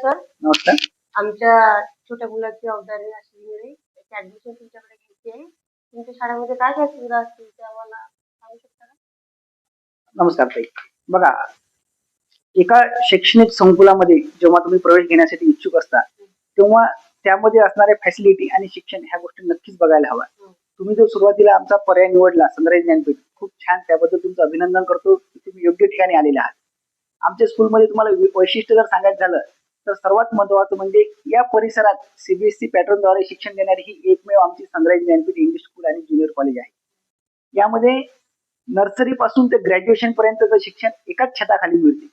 Sir. नमस्कार. आमच्या छोट्या मुलाची अवधानी अश्विनी त्याची ऍडमिशन तुमच्याकडे घ्यायची आहे. तुमच्या शाळेमध्ये काय काय सुविधा असतील ते आम्हाला सांगू शकता का? नमस्कार ताई. बघा, एका शैक्षणिक संकुलामध्ये जेव्हा तुम्ही प्रवेश घेण्यासाठी इच्छुक असता तेव्हा त्यामध्ये असणाऱ्या फॅसिलिटी आणि शिक्षण ह्या गोष्टी नक्कीच बघायला हव्या. तुम्ही जो सुरुवातीला आमचा पर्याय निवडला सनराइज ज्ञानपीठ, खूप छान, त्याबद्दल तुमचं अभिनंदन करतो. तुम्ही योग्य ठिकाणी आलेले आहात. आमच्या स्कूलमध्ये तुम्हाला वैशिष्ट्य जर सांगायचं झालं तर सर्वात महत्वाचं म्हणजे या परिसरात सीबीएसई पॅटर्नद्वारे शिक्षण देणारी ही एकमेव आमची सनराइज ज्ञानपीठ इंग्लिश स्कूल आणि ज्युनियर कॉलेज आहे. यामध्ये नर्सरी पासून ते ग्रॅज्युएशन पर्यंतचं शिक्षण एकाच छताखाली मिळते.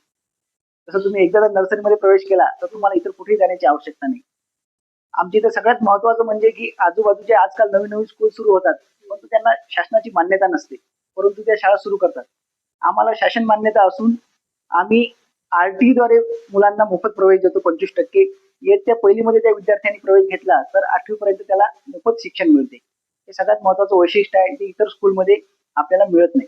जसं तुम्ही एकदा जर नर्सरीमध्ये प्रवेश केला तर तुम्हाला इतर कुठेही जाण्याची आवश्यकता नाही. आमच्या इथं सगळ्यात महत्वाचं म्हणजे की आजूबाजूचे आजकाल नवीन नवीन स्कूल सुरू होतात, परंतु त्यांना शासनाची मान्यता नसते, परंतु त्या शाळा सुरू करतात. आम्हाला शासन मान्यता असून आम्ही आरटी द्वारे मुलांना मोफत प्रवेश देतो 25%. इयत्ता पहिलीमध्ये त्या विद्यार्थ्यांनी प्रवेश घेतला तर 8वी पर्यंत त्याला मोफत शिक्षण मिळते. हे सगळ्यात महत्वाचं वैशिष्ट्य आहे, जे इतर स्कूलमध्ये आपल्याला मिळत नाही.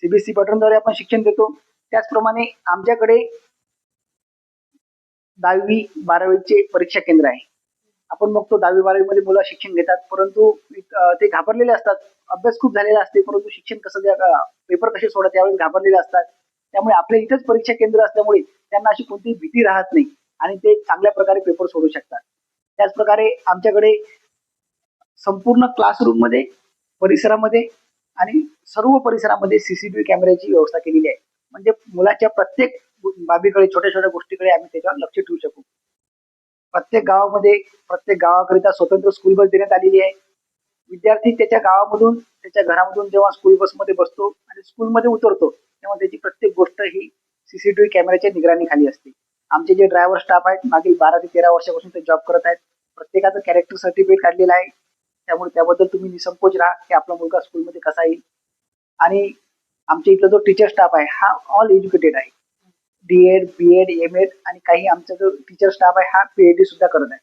सीबीएसई पॅटर्नद्वारे आपण शिक्षण देतो. त्याचप्रमाणे आमच्याकडे 10वी 12वीचे परीक्षा केंद्र आहे. आपण बघतो 10वी 12वी मध्ये मुलं शिक्षण घेतात, परंतु ते घाबरलेले असतात. अभ्यास खूप झालेला असते, परंतु शिक्षण कसं द्या, पेपर कसे सोडा त्यावेळेस घाबरलेले असतात. त्यामुळे आपल्या इथेच परीक्षा केंद्र असल्यामुळे त्यांना अशी कोणतीही भीती राहत नाही आणि ते चांगल्या प्रकारे पेपर सोडू शकतात. त्याचप्रकारे आमच्याकडे संपूर्ण क्लासरूम मध्ये, परिसरामध्ये आणि सर्व परिसरामध्ये सीसीटीव्ही कॅमेऱ्याची व्यवस्था केलेली आहे. म्हणजे मुलाच्या प्रत्येक बाबीकडे, छोट्या छोट्या गोष्टीकडे आम्ही त्याच्यावर लक्ष ठेवू शकू. प्रत्येक गावामध्ये, प्रत्येक गावाकरिता स्वतंत्र स्कूल बस देण्यात आलेली आहे. विद्यार्थी त्याच्या गावामधून, त्याच्या घरामधून जेव्हा स्कूल बसमध्ये बसतो आणि स्कूलमध्ये उतरतो तेव्हा त्याची प्रत्येक गोष्ट ही सीसीटीव्ही कॅमेऱ्याच्या निगराणीखाली असते. आमचे जे ड्रायव्हर स्टाफ आहेत मागील 12 ते 13 वर्षापासून ते जॉब करत आहेत. प्रत्येकाचं कॅरेक्टर सर्टिफिकेट काढलेलं आहे. त्यामुळे त्याबद्दल तुम्ही निसंकोच राहा की आपला मुलगा स्कूलमध्ये कसा येईल. आणि आमच्या इथला जो टीचर स्टाफ आहे हा ऑल एज्युकेटेड आहे. डीएड, बीएड, एमएड आणि काही आमचा जो टीचर स्टाफ आहे हा पीएचडी सुद्धा करत आहे.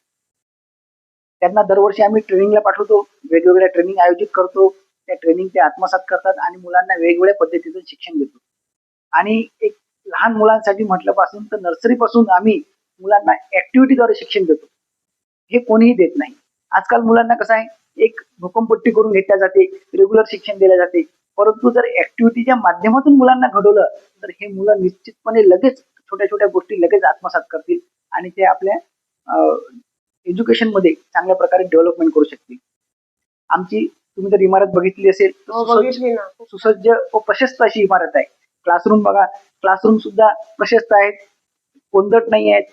त्यांना दरवर्षी आम्ही ट्रेनिंगला पाठवतो, वेगवेगळ्या ट्रेनिंग आयोजित करतो. त्या ट्रेनिंग ते आत्मसात करतात आणि मुलांना वेगवेगळ्या पद्धतीचं शिक्षण देतो. आणि एक लहान मुलांसाठी म्हटलं पासून तर नर्सरी पासून आम्ही मुलांना ऍक्टिव्हिटीद्वारे शिक्षण देतो. हे कोणीही देत नाही. आजकाल मुलांना कसं आहे, एक भूकंपट्टी करून घेतल्या जाते, रेग्युलर शिक्षण दिले जाते. परंतु जर ऍक्टिव्हिटीच्या माध्यमातून मुलांना घडवलं तर हे मुलं निश्चितपणे लगेच छोट्या छोट्या गोष्टी लगेच आत्मसात करतील आणि ते आपल्या एज्युकेशन मध्ये चांगल्या प्रकारे डेव्हलपमेंट करू शकतील. आमची तुम्ही जर इमारत बघितली असेल तर सुसज्ज व प्रशस्त अशी इमारत आहे. क्लासरूम बघा, क्लासरूम सुद्धा प्रशस्त आहेत, कोंदट नाही आहेत.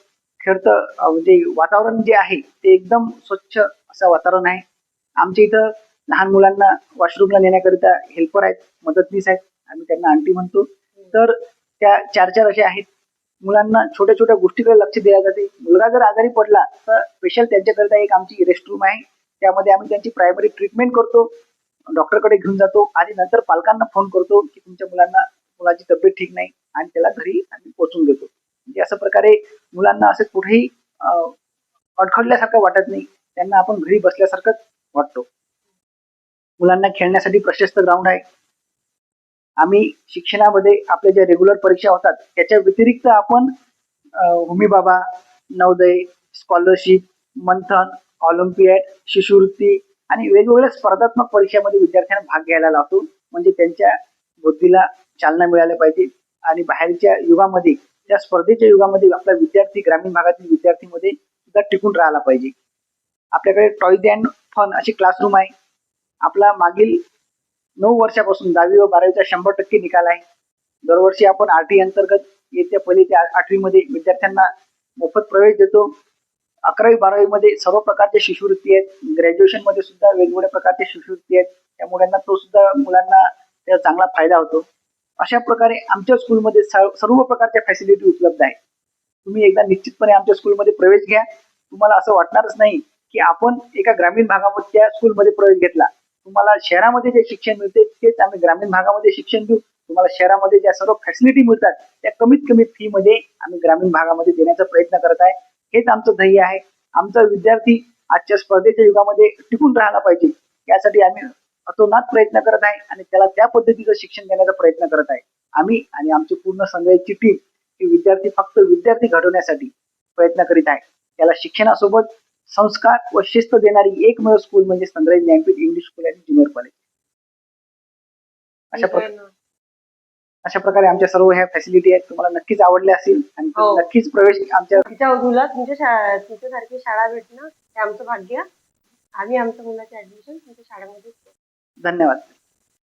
खेळतं म्हणजे वातावरण जे आहे ते एकदम स्वच्छ असं वातावरण आहे. आमच्या इथं लहान मुलांना वॉशरूमला नेण्याकरिता हेल्पर आहेत, मदतनीस आहेत, आम्ही त्यांना आंटी म्हणतो. तर त्या 4 असे आहेत. मुलांना छोट्या छोट्या गोष्टीकडे लक्ष दिले जाते. मुलगा जर आजारी पडला तर स्पेशल त्यांच्याकरिता एक आमची रेस्ट रूम आहे. त्यामध्ये आम्ही त्यांची प्रायमरी ट्रीटमेंट करतो, डॉक्टरकडे घेऊन जातो आणि नंतर पालकांना फोन करतो की तुमच्या मुलाची तब्येत ठीक नाही आणि त्याला घरी आम्ही पोहोचून देतो. म्हणजे अशा प्रकारे मुलांना असं कुठेही अडखडल्यासारखं वाटत नाही, त्यांना आपण घरी बसल्यासारखंच वाटतो. मुलांना खेळण्यासाठी प्रशस्त ग्राउंड आहे. आम्ही शिक्षणामध्ये आपल्या ज्या रेग्युलर परीक्षा होतात त्याच्या व्यतिरिक्त आपण होमी बाबा, नवोदय, स्कॉलरशिप, मंथन, ऑलिम्पियाड, शिष्यवृत्ती आणि वेगवेगळ्या स्पर्धात्मक परीक्षांमध्ये विद्यार्थ्यांना भाग घ्यायला लावतो. म्हणजे त्यांच्या बुद्धीला चालना मिळाली पाहिजे आणि बाहेरच्या युगामध्ये, त्या स्पर्धेच्या युगामध्ये आपला विद्यार्थी, ग्रामीण भागातील विद्यार्थीमध्ये सुद्धा टिकून राहायला पाहिजे. आपल्याकडे टॉयज अँड फन अशी क्लासरूम आहे. आपला मागील 9 वर्षापासून 10वी व 12वीचा 100% निकाल आहे. दरवर्षी आपण आरटी अंतर्गत येत्या पहिली ते 8वी मध्ये विद्यार्थ्यांना मोफत प्रवेश देतो. 11वी 12वी मध्ये सर्व प्रकारच्या शिष्यवृत्ती आहेत. ग्रॅज्युएशन मध्ये सुद्धा वेगवेगळ्या प्रकारच्या शिष्यवृत्ती आहेत. त्यामुळे तो सुद्धा मुलांना त्याचा चांगला फायदा होतो. अशा प्रकारे आमच्या स्कूलमध्ये सर्व प्रकारच्या फॅसिलिटी उपलब्ध आहेत. तुम्ही एकदा निश्चितपणे आमच्या स्कूलमध्ये प्रवेश घ्या. तुम्हाला असं वाटणारच नाही की आपण एका ग्रामीण भागामध्ये त्या स्कूलमध्ये प्रवेश घेतला. तुम्हाला शहरामध्ये जे शिक्षण मिळते तेच आम्ही ग्रामीण भागामध्ये शिक्षण देऊ. तुम्हाला शहरामध्ये ज्या सर्व फॅसिलिटी मिळतात त्या कमीत कमी फी मध्ये आम्ही ग्रामीण भागामध्ये देण्याचा प्रयत्न करत आहे. हेच आमचं ध्येय आहे. आमचा विद्यार्थी आजच्या स्पर्धेच्या युगामध्ये टिकून राहायला पाहिजे, यासाठी आम्ही अतोनात प्रयत्न करत आहे आणि त्याला त्या पद्धतीचं शिक्षण देण्याचा प्रयत्न करत आहे. आम्ही आणि आमची पूर्ण संघाची टीम ही फक्त विद्यार्थी घडवण्यासाठी प्रयत्न करीत आहे. त्याला शिक्षणासोबत संस्कार व शिस्त देणारी एकमेव स्कूल म्हणजे सनराइज ज्ञानपीठ इंग्लिश स्कूल आणि ज्युनियर कॉलेज. ठीक आहे ना. अशा प्रकारे आमच्या सर्व ह्या फॅसिलिटी आहेत. तुम्हाला नक्कीच आवडल्या असतील आणि हो. तुम्ही नक्कीच प्रवेश आमच्या तिच्या मुला तुमच्यासारखी शाळा भेटणं हे आमचं भाग्य. आम्ही आमच्या मुलाचे ऍडमिशन तुमच्या शाळेमध्ये धन्यवाद.